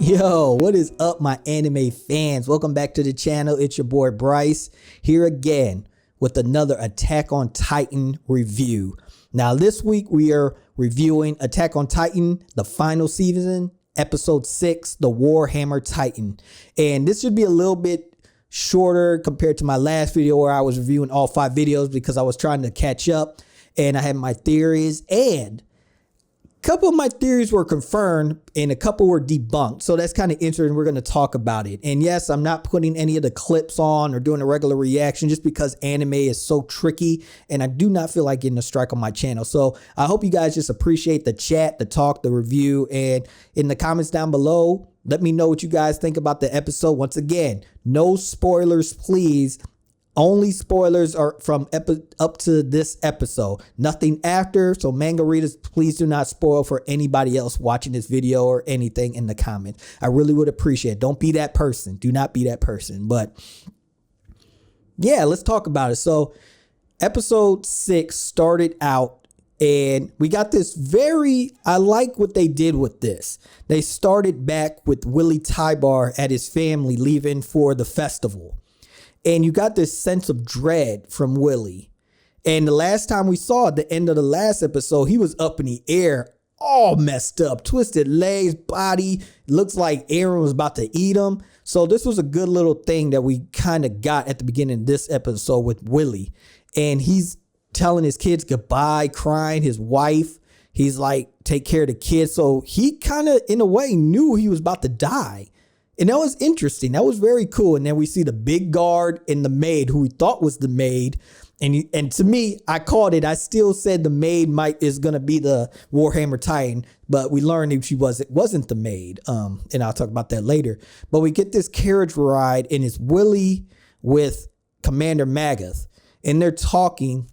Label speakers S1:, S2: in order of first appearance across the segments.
S1: Yo, what is up, my anime fans? Welcome back to the channel. It's your boy Bryce here again with another Attack on Titan review. Now, this week we are reviewing Attack on Titan, the final season, episode 6, the Warhammer Titan. And this should be a little bit shorter compared to my last video where I was reviewing all 5 videos because I was trying to catch up and I had my theories, and a couple of my theories were confirmed and a couple were debunked. So that's kind of interesting. We're going to talk about it. And yes, I'm not putting any of the clips on or doing a regular reaction just because anime is so tricky and I do not feel like getting a strike on my channel. So I hope you guys just appreciate the chat, the talk, the review, and in the comments down below, let me know what you guys think about the episode. Once again, no spoilers, please. Only spoilers are from up to this episode, nothing after. So manga readers, please do not spoil for anybody else watching this video or anything in the comments. I really would appreciate it. Don't be that person. Do not be that person. But yeah, let's talk about it. So episode 6 started out and we got this I like what they did with this. They started back with Willie Tybar at his family leaving for the festival. And you got this sense of dread from Willie. And the last time we saw at the end of the last episode, he was up in the air, all messed up, twisted legs, body. Looks like Eren was about to eat him. So this was a good little thing that we kind of got at the beginning of this episode with Willie. And he's telling his kids goodbye, crying, his wife. He's like, take care of the kids. So he kind of, in a way, knew he was about to die. And that was interesting. That was very cool. And then we see the big guard and the maid who we thought was the maid. And to me, I called it. I still said the maid is going to be the Warhammer Titan, but we learned it wasn't the maid. And I'll talk about that later. But we get this carriage ride and it's Willie with Commander Magath. And they're talking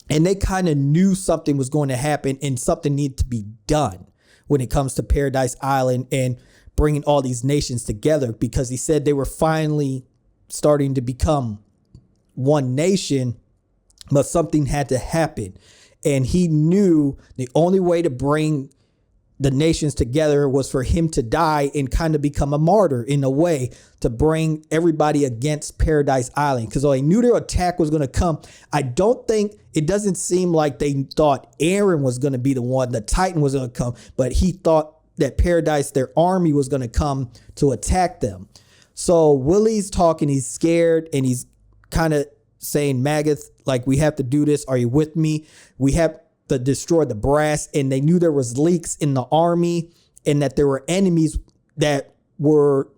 S1: and they kind of knew something was going to happen and something needed to be done when it comes to Paradise Island and bringing all these nations together, because he said they were finally starting to become one nation, but something had to happen. And he knew the only way to bring the nations together was for him to die and kind of become a martyr in a way to bring everybody against Paradise Island. Because they knew their attack was going to come. It doesn't seem like they thought Eren was going to be the one, the Titan was going to come, but he thought that Paradise, their army was going to come to attack them. So Willie's talking, he's scared, and he's kind of saying, Magath, like, we have to do this. Are you with me? We have to destroy the brass. And they knew there was leaks in the army and that there were enemies that were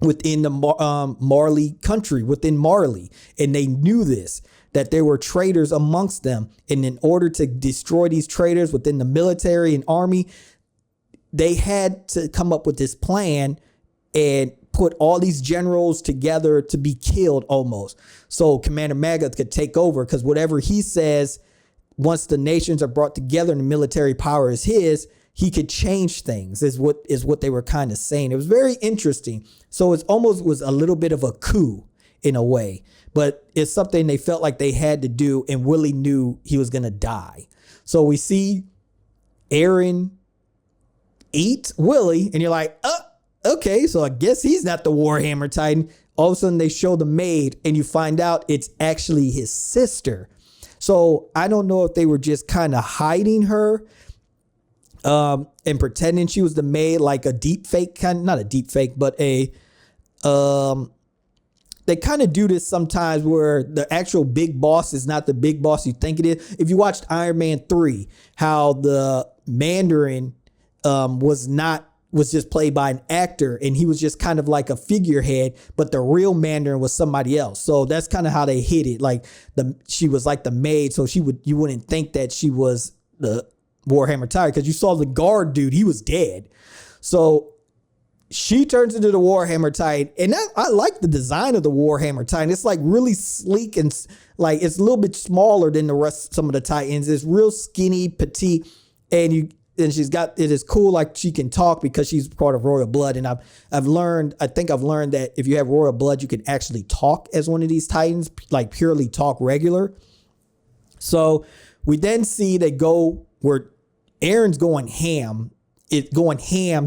S1: within the Marley country, within Marley. And they knew this, that there were traitors amongst them. And in order to destroy these traitors within the military and army, they had to come up with this plan and put all these generals together to be killed almost. So Commander Magath could take over, because whatever he says, once the nations are brought together and the military power is his, he could change things is what they were kind of saying. It was very interesting. So it almost was a little bit of a coup in a way, but it's something they felt like they had to do. And Willie knew he was going to die. So we see Eren eat Willie and you're like, okay, so I guess he's not the Warhammer Titan. All of a sudden they show the maid and you find out it's actually his sister. So I don't know if they were just kind of hiding her and pretending she was the maid, like a deep fake not a deep fake, but they kind of do this sometimes where the actual big boss is not the big boss you think it is. If you watched Iron Man 3, how the Mandarin was just played by an actor and he was just kind of like a figurehead, but the real Mandarin was somebody else. So that's kind of how they hid it. Like she was like the maid. So you wouldn't think that she was the Warhammer Titan, because you saw the guard dude, he was dead. So she turns into the Warhammer Titan, and I like the design of the Warhammer Titan. It's like really sleek and like it's a little bit smaller than the rest, some of the Titans. It's real skinny, petite, and it is cool. Like she can talk because she's part of royal blood. And I think I've learned that if you have royal blood, you can actually talk as one of these Titans, like purely talk regular. So we then see they go where Eren's going ham.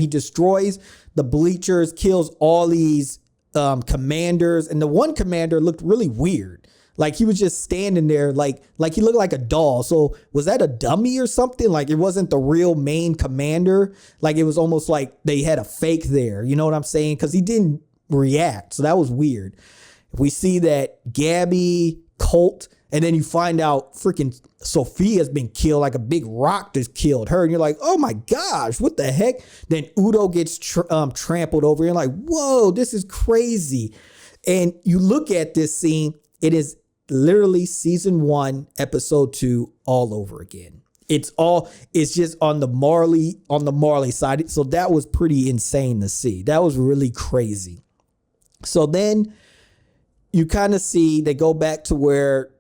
S1: He destroys the bleachers, kills all these commanders. And the one commander looked really weird. Like he was just standing there like he looked like a doll. So was that a dummy or something? Like it wasn't the real main commander. Like it was almost like they had a fake there. You know what I'm saying? Because he didn't react. So that was weird. We see that Gabby, Colt, and then you find out freaking Sophia's been killed. Like a big rock just killed her. And you're like, oh my gosh, what the heck? Then Udo gets trampled over. You're like, whoa, this is crazy. And you look at this scene, it is literally season 1, episode 2 all over again. It's just on the Marley side. So that was pretty insane to see. That was really crazy. So then you kind of see they go back to where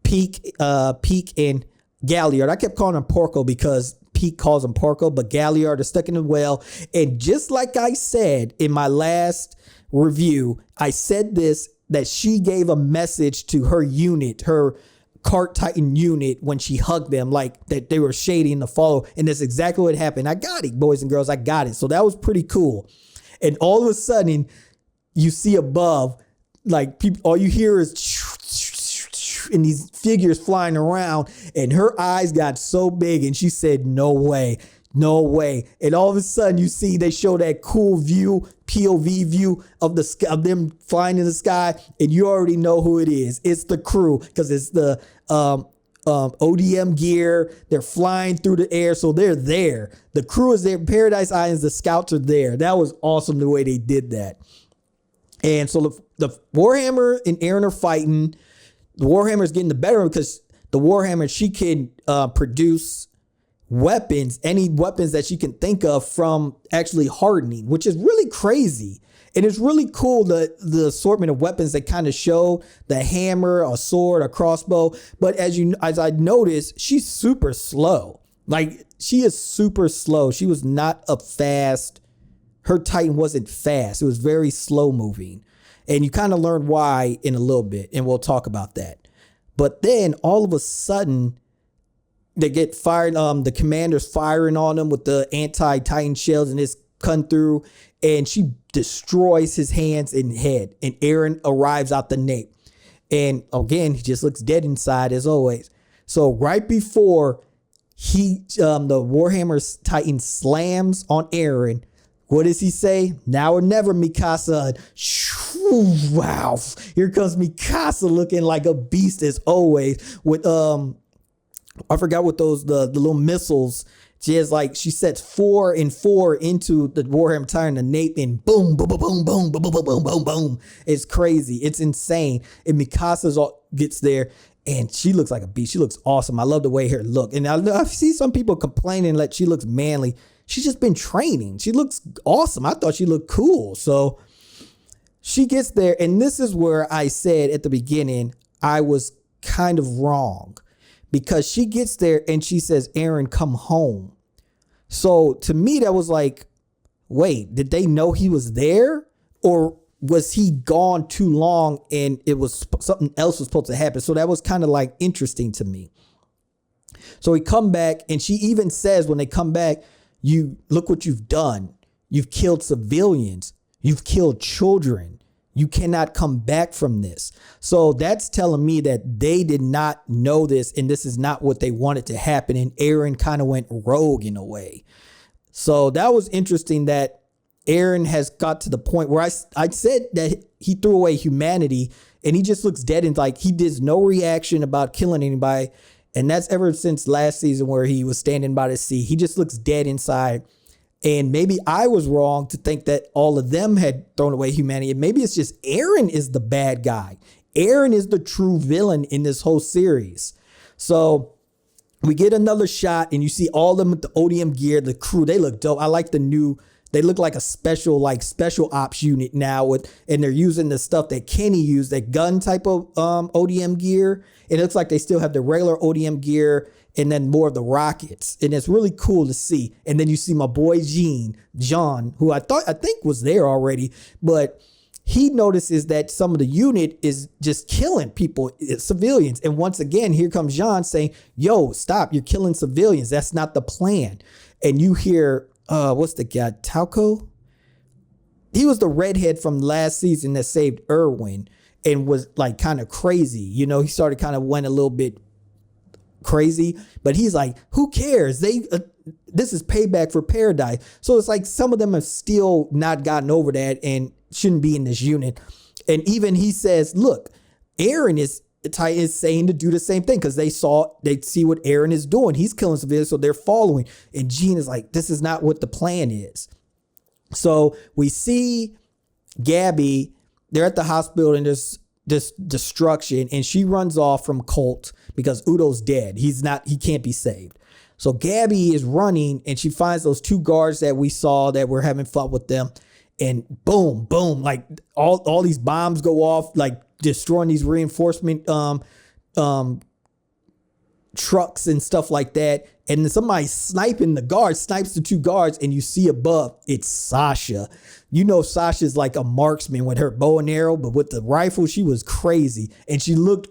S1: Peak and Galliard. I kept calling him Porco because Peak calls him Porco, but Galliard are stuck in the well. And just like I said in my last review, I said this, that she gave a message to her unit, her Cart Titan unit, when she hugged them, like that they were shady and to follow. And that's exactly what happened. I got it, boys and girls. I got it. So that was pretty cool. And all of a sudden you see above, like people, all you hear is and these figures flying around, and her eyes got so big and she said, no way. No way. And all of a sudden you see they show that cool view, POV view of the sky, of them flying in the sky, and you already know who it is. It's the crew, because it's the ODM gear. They're flying through the air, so they're there. The crew is there. Paradise Islands, the scouts are there. That was awesome the way they did that. And so the Warhammer and Aaron are fighting. The Warhammer is getting the better because the Warhammer, she can produce weapons, any weapons that she can think of from actually hardening, which is really crazy. And it's really cool, the assortment of weapons that kind of show the hammer, a sword, a crossbow. But as I noticed, she's super slow. Like she is super slow. She was not a fast. Her Titan wasn't fast. It was very slow moving. And you kind of learn why in a little bit. And we'll talk about that. But then all of a sudden, they get fired. The commander's firing on them with the anti-Titan shells, and it's come through, and she destroys his hands and head. And Aaron arrives out the nape, and again, he just looks dead inside as always. So right before the Warhammer Titan slams on Aaron, what does he say? Now or never, Mikasa. Wow! Here comes Mikasa looking like a beast as always with I forgot what those the little missiles. She sets 4 and 4 into the Warhammer Titan, the nape, and boom, boom, boom, boom, boom, boom, boom, boom, boom, boom. It's crazy. It's insane. And Mikasa gets there, and she looks like a beast. She looks awesome. I love the way her look. And I see some people complaining that she looks manly. She's just been training. She looks awesome. I thought she looked cool. So she gets there, and this is where I said at the beginning I was kind of wrong. Because she gets there and she says, Aaron, come home. So to me, that was like, wait, did they know he was there? Or was he gone too long and it was something else was supposed to happen? So that was kind of like interesting to me. So we come back, and she even says when they come back, you look what you've done. You've killed civilians. You've killed children. You cannot come back from this. So that's telling me that they did not know this, and this is not what they wanted to happen. And Aaron kind of went rogue in a way. So that was interesting that Aaron has got to the point where I said that he threw away humanity, and he just looks dead, and like he did no reaction about killing anybody. And that's ever since last season where he was standing by the sea. He just looks dead inside. And maybe I was wrong to think that all of them had thrown away humanity. And maybe it's just Aaron is the bad guy. Aaron is the true villain in this whole series. So we get another shot, and you see all of them with the ODM gear, the crew. They look dope. I like they look like a special ops unit now and they're using the stuff that Kenny used, that gun type of ODM gear. It looks like they still have the regular ODM gear and then more of the rockets. And it's really cool to see. And then you see my boy John, who I think was there already, but he notices that some of the unit is just killing people, civilians. And once again, here comes John saying, yo, stop, you're killing civilians. That's not the plan. And you hear what's the guy? Talco? He was the redhead from last season that saved Irwin and was like kind of crazy. You know, he started kind of went a little bit crazy, but he's like, who cares? This is payback for Paradise. So it's like some of them have still not gotten over that and shouldn't be in this unit. And even he says, look, Aaron is saying to do the same thing because they see what Aaron is doing. He's killing civilians, so they're following. And Gene is like, this is not what the plan is. So we see Gabby, they're at the hospital and there's this destruction, and she runs off from Colt because Udo's dead. He can't be saved. So Gabby is running and she finds those two guards that we saw that were having fun with them. And boom, boom, like all these bombs go off, like destroying these reinforcement trucks and stuff like that. And then somebody sniping the guards, snipes the two guards, and you see above, it's Sasha. You know, Sasha's like a marksman with her bow and arrow, but with the rifle, she was crazy. And she looked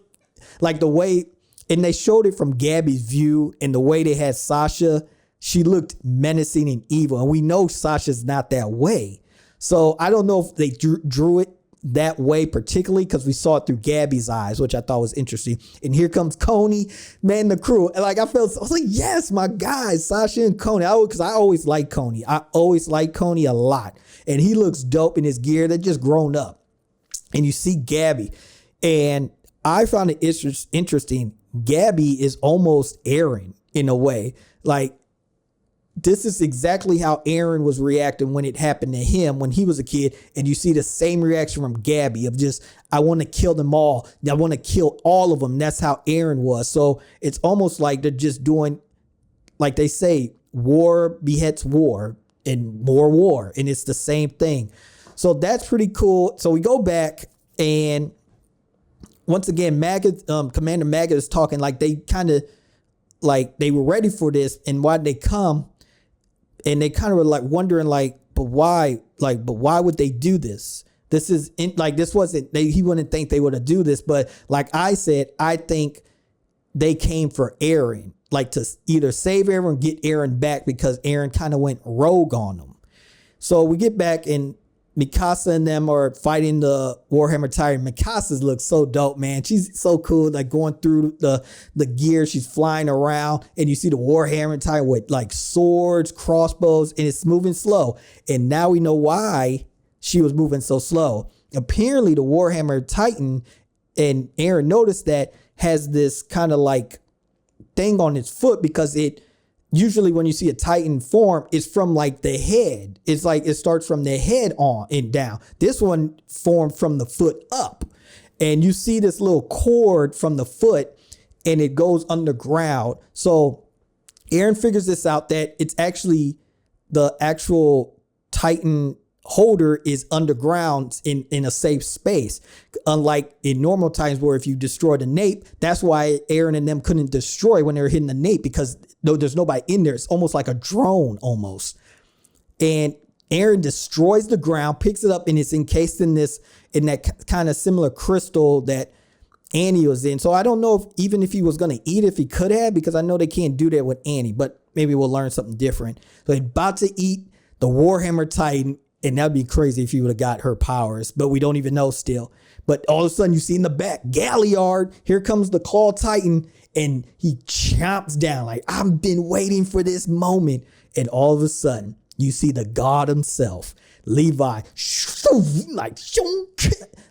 S1: like the way, and they showed it from Gabby's view, and the way they had Sasha, she looked menacing and evil. And we know Sasha's not that way. So I don't know if they drew it that way particularly because we saw it through Gabby's eyes, which I thought was interesting. And here comes Coney, man, the crew. And like I was like, yes, my guys, Sasha and Coney. Because I always like Coney. I always like Coney a lot. And he looks dope in his gear. They're just grown up. And you see Gabby. And I found it interesting. Gabby is almost Aaron in a way. Like, this is exactly how Aaron was reacting when it happened to him when he was a kid. And you see the same reaction from Gabby of just, I want to kill them all. I want to kill all of them. That's how Aaron was. So it's almost like they're just doing, like they say, war begets war and more war. And it's the same thing. So that's pretty cool. So we go back and once again, Commander Maggot is talking like they kind of like they were ready for this. And why'd they come? And they kind of were like wondering like, but why would they do this? This is this wasn't, he wouldn't think they would have do this. But like I said, I think they came for Aaron, like to either save Aaron or get Aaron back because Aaron kind of went rogue on them. So we get back and Mikasa and them are fighting the Warhammer Titan. Mikasa looks so dope, man. She's so cool, like going through the gear. She's flying around and you see the Warhammer Titan with like swords, crossbows, and it's moving slow. And now we know why she was moving so slow. Apparently the Warhammer Titan, and Aaron noticed that, has this kind of like thing on its foot because it usually when you see a Titan form, it's from like the head. It's like it starts from the head on and down. This one formed from the foot up. And you see this little cord from the foot and it goes underground. So Aaron figures this out that it's actually the actual Titan holder is underground in a safe space. Unlike in normal times where if you destroy the nape, that's why Aaron and them couldn't destroy when they were hitting the nape because there's nobody in there. It's almost like a drone almost. And Aaron destroys the ground, picks it up, and it's encased in that kind of similar crystal that Annie was in. So I don't know even if he was going to eat it, if he could have, because I know they can't do that with Annie, but maybe we'll learn something different. So he's about to eat the Warhammer Titan, and that'd be crazy if he would have got her powers, but we don't even know still. But all of a sudden you see in the back, Galliard, here comes the Claw Titan, and he chomps down like, I've been waiting for this moment. And all of a sudden you see the god himself, Levi,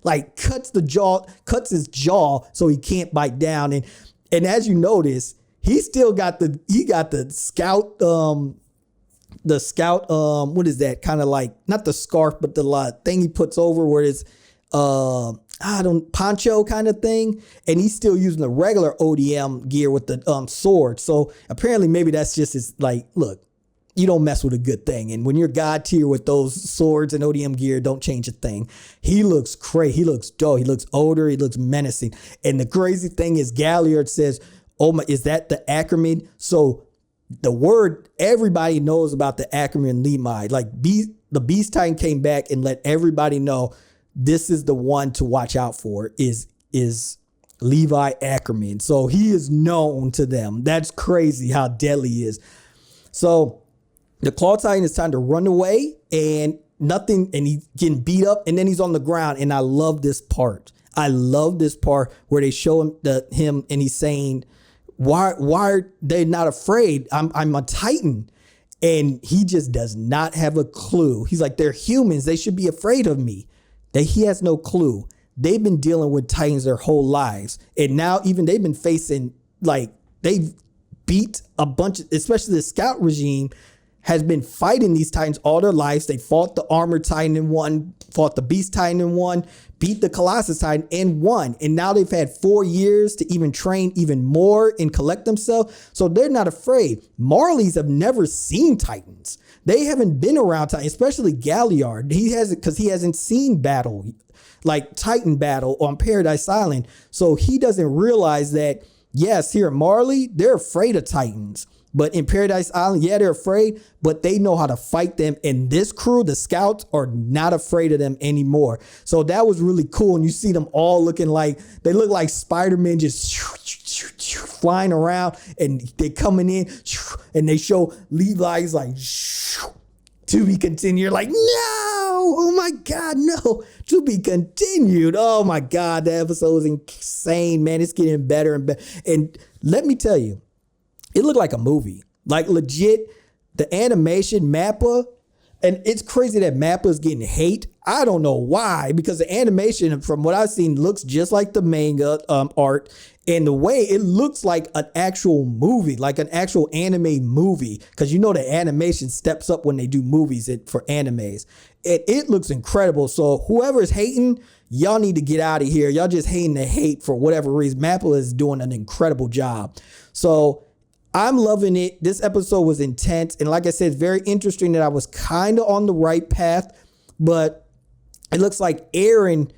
S1: like cuts his jaw so he can't bite down. And as you notice, he still got the scout, what is that? Kind of like, not the scarf, but the thing he puts over where it's, poncho kind of thing. And he's still using the regular ODM gear with the sword. So apparently maybe that's just his, like, look, you don't mess with a good thing. And when you're god tier with those swords and ODM gear, don't change a thing. He looks crazy. He looks dope. He looks older. He looks menacing. And the crazy thing is Galliard says, oh my, is that the Ackerman? So the word everybody knows about the Ackerman Levi, like the Beast Titan came back and let everybody know this is the one to watch out for is Levi Ackerman. So he is known to them. That's crazy how deadly he is. So The Claw Titan is trying to run away and nothing, and he's getting beat up, and then he's on the ground. And I love this part. I love this part where they show him and he's saying, why are they not afraid? I'm a Titan. And he just does not have a clue. He's like, they're humans. They should be afraid of me. He has no clue. They've been dealing with Titans their whole lives. And now even they've been facing, like, they've beat a bunch of, especially the scout regime has been fighting these Titans all their lives. They fought the Armored Titan and won, fought the Beast Titan and won, beat the Colossus Titan and won. And now they've had 4 years to even train even more and collect themselves. So they're not afraid. Marleys have never seen Titans. They haven't been around Titans, especially Galliard. He hasn't, because he hasn't seen battle, like Titan battle on Paradise Island. So he doesn't realize that, yes, here at Marley, they're afraid of Titans. But in Paradise Island, yeah, they're afraid, but they know how to fight them. And this crew, the scouts, are not afraid of them anymore. So that was really cool. And you see them all looking like, they look like Spider-Man just flying around, and they coming in and they show Levi's like, to be continued. You're like, no, oh my God, no, to be continued. Oh my God, the episode is insane, man. It's getting better and better. And let me tell you, it looked like a movie, like legit. The animation, Mappa, and it's crazy that Mappa is getting hate. I don't know why, because the animation, from what I've seen, looks just like the manga art, and the way it looks like an actual movie, like an actual anime movie, because you know the animation steps up when they do movies for animes. It looks incredible. So whoever's hating, y'all need to get out of here. Y'all just hating the hate for whatever reason. Mappa is doing an incredible job. So I'm loving it. This episode was intense. And like I said, it's very interesting that I was kind of on the right path, but it looks like Eren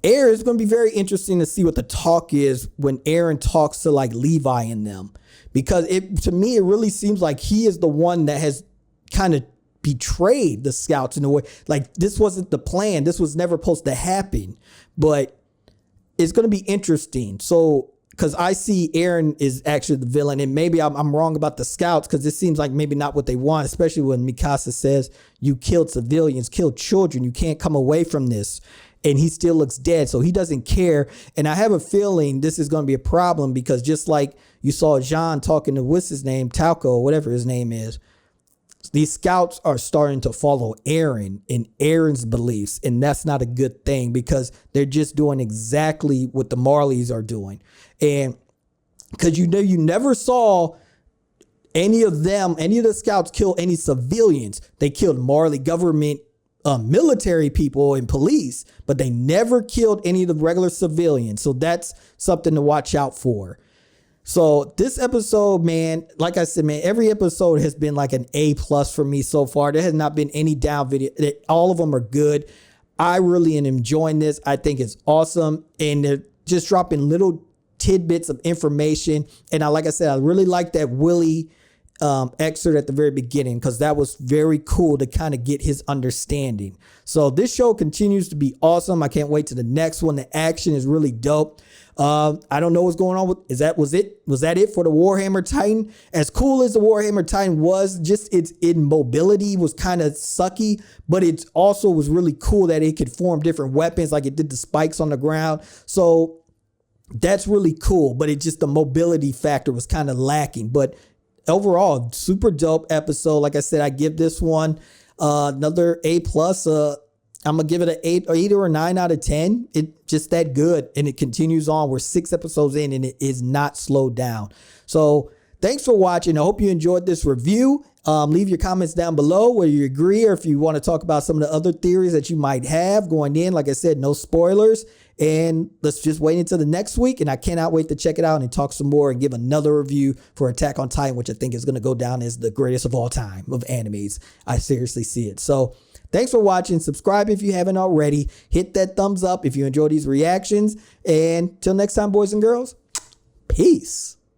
S1: is going to be very interesting to see what the talk is when Eren talks to like Levi and them, because to me, it really seems like he is the one that has kind of betrayed the scouts in a way. Like, this wasn't the plan. This was never supposed to happen, but it's going to be interesting. So, because I see Eren is actually the villain, and maybe I'm wrong about the scouts, because it seems like maybe not what they want, especially when Mikasa says, you killed civilians, killed children, you can't come away from this. And he still looks dead, so he doesn't care. And I have a feeling this is going to be a problem, because just like you saw Jean talking to, what's his name, Talco, or whatever his name is, these scouts are starting to follow Eren and Eren's beliefs. And that's not a good thing, because they're just doing exactly what the Marleys are doing. And because you never saw any of the scouts kill any civilians. They killed Marley government, military people and police, but they never killed any of the regular civilians. So that's something to watch out for. So this episode, man, like I said, man, every episode has been like an A+ for me so far. There has not been any down video. All of them are good. I really am enjoying this. I think it's awesome. And they're just dropping little tidbits of information. And like I said, I really like that Willie excerpt at the very beginning, because that was very cool to kind of get his understanding. So this show continues to be awesome. I can't wait to the next one. The action is really dope. I don't know what's going on with, was that it for the Warhammer Titan? As cool as the Warhammer Titan was, just its immobility was kind of sucky, but it also was really cool that it could form different weapons, like it did the spikes on the ground. So that's really cool, but it just, the mobility factor was kind of lacking. But overall, super dope episode. Like I said, I give this one another A+. I'm gonna give it an 8 or 9 out of 10. It just that good, and it continues on. We're 6 episodes in, and it is not slowed down. So thanks for watching. I hope you enjoyed this review. Leave your comments down below whether you agree, or if you want to talk about some of the other theories that you might have going in. Like I said, no spoilers. And let's just wait until the next week. And I cannot wait to check it out and talk some more and give another review for Attack on Titan, which I think is going to go down as the greatest of all time of animes. I seriously see it. So thanks for watching. Subscribe if you haven't already. Hit that thumbs up if you enjoy these reactions. And till next time, boys and girls, peace.